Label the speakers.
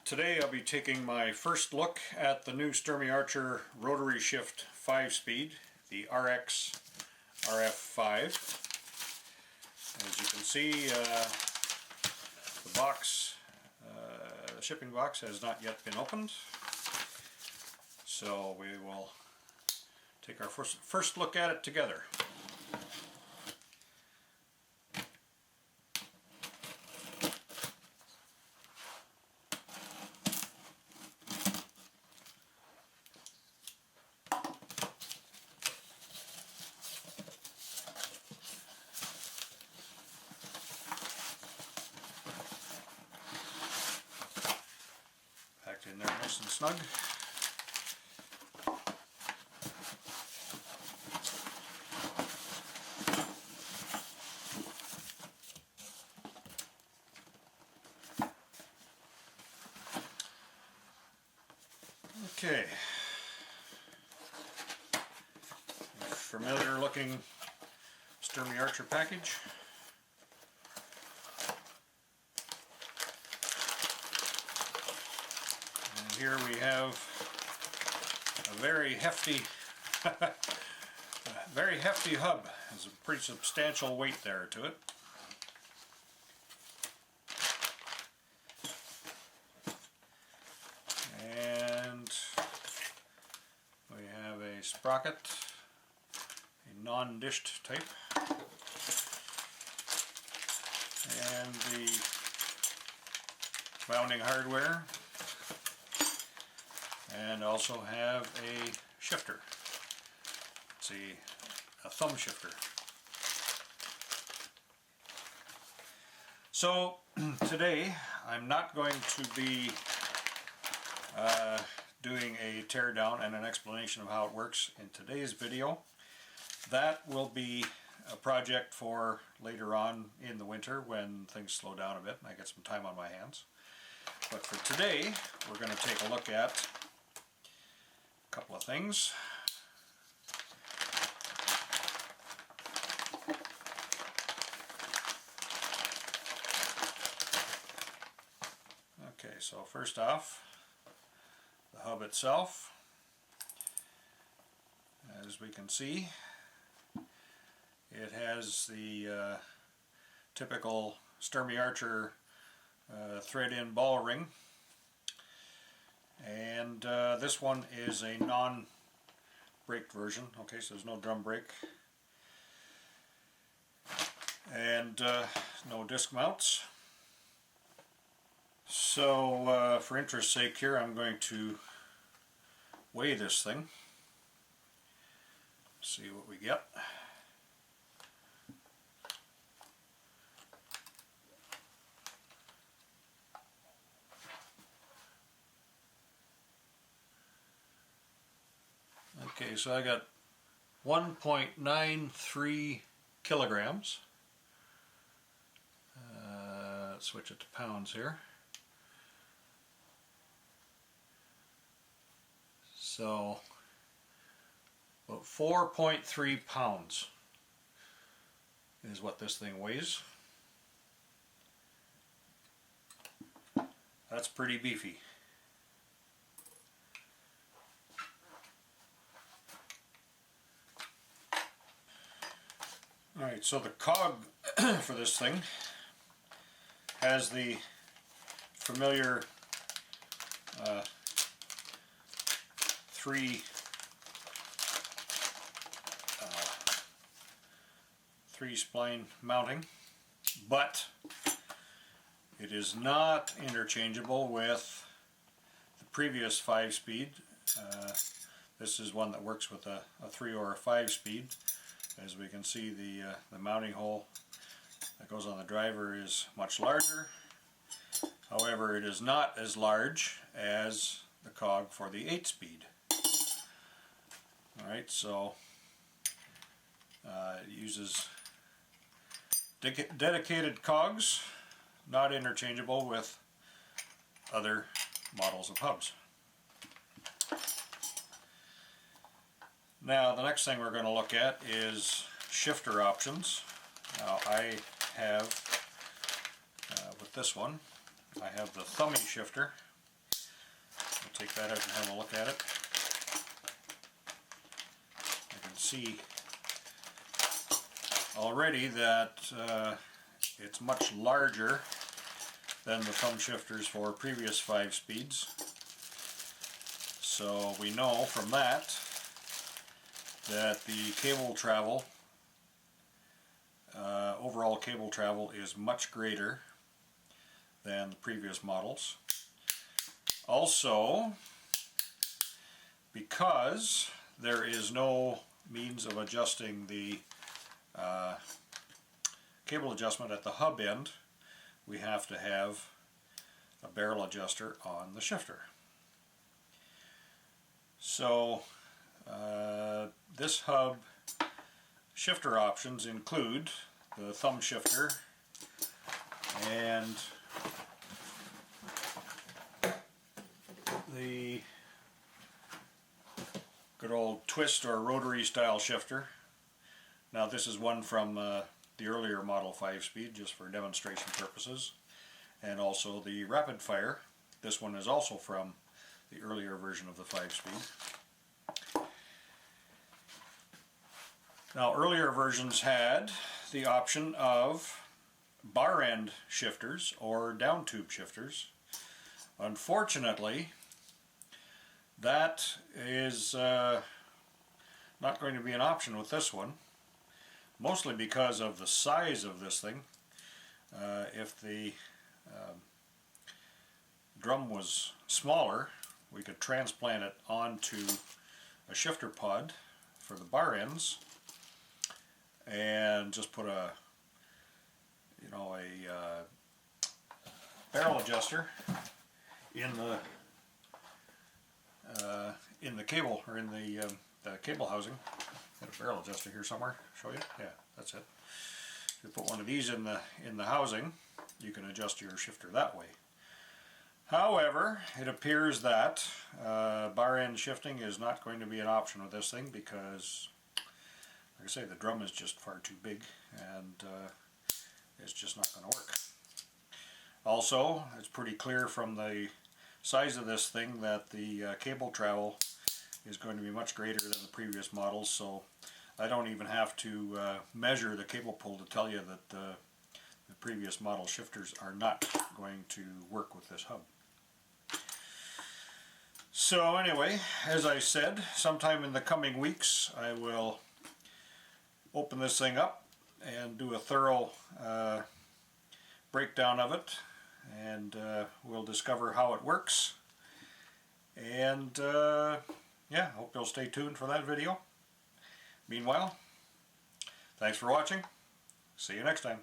Speaker 1: Today I'll be taking my first look at the new Sturmey Archer Rotary Shift 5-speed, the RX RF5. As you can see, the box, the shipping box has not yet been opened, so we will take our first look at it together. Packed in there nice and snug. Okay, familiar looking Sturmey Archer package. And here we have a very hefty hub. There's a pretty substantial weight there to it. And we have a sprocket, a non-dished type, and the mounting hardware, and also have a shifter. It's a thumb shifter. So today I'm not going to be doing a teardown and an explanation of how it works in today's video. That will be a project for later on in the winter when things slow down a bit and I get some time on my hands. But for today, we're going to take a look at a couple of things. Okay, so first off, the hub itself. As we can see, it has the typical Sturmey Archer thread-in ball ring, and this one is a non-braked version. Okay, so there's no drum brake and no disc mounts. So for interest's sake here, I'm going to weigh this thing, see what we get. Okay, so I got 1.93 kilograms. Let's switch it to pounds here. So about 4.3 pounds is what this thing weighs. That's pretty beefy. Alright, so the cog for this thing has the familiar three spline mounting, but it is not interchangeable with the previous 5-speed. This is one that works with a 3 or a 5-speed. As we can see, the mounting hole that goes on the driver is much larger. However, it is not as large as the cog for the 8-speed. Alright, so it uses dedicated cogs, not interchangeable with other models of hubs. Now the next thing we're going to look at is shifter options. Now I have, with this one, I have the thummy shifter, take that out and have a look at it. I can see already that it's much larger than the thumb shifters for previous 5 speeds. So we know from that the cable travel, overall cable travel, is much greater than the previous models. Also, because there is no means of adjusting the cable adjustment at the hub end, we have to have a barrel adjuster on the shifter. So this hub shifter options include the thumb shifter and the good old twist or rotary style shifter. Now this is one from the earlier model 5-speed, just for demonstration purposes, and also the rapid fire. This one is also from the earlier version of the 5-speed. Now earlier versions had the option of bar end shifters or down tube shifters. Unfortunately, that is not going to be an option with this one, mostly because of the size of this thing. If the drum was smaller, we could transplant it onto a shifter pod for the bar ends and just put a barrel adjuster in the cable, or in the cable housing. Got a barrel adjuster here somewhere. Show you? Yeah, that's it. If you put one of these in the housing, you can adjust your shifter that way. However, it appears that bar end shifting is not going to be an option with this thing because, like I say, the drum is just far too big, and it's just not going to work. Also, it's pretty clear from the size of this thing that the cable travel is going to be much greater than the previous models, so I don't even have to measure the cable pull to tell you that the previous model shifters are not going to work with this hub. So anyway, as I said, sometime in the coming weeks I will open this thing up and do a thorough breakdown of it, and we'll discover how it works. And yeah, hope you'll stay tuned for that video. Meanwhile, thanks for watching. See you next time.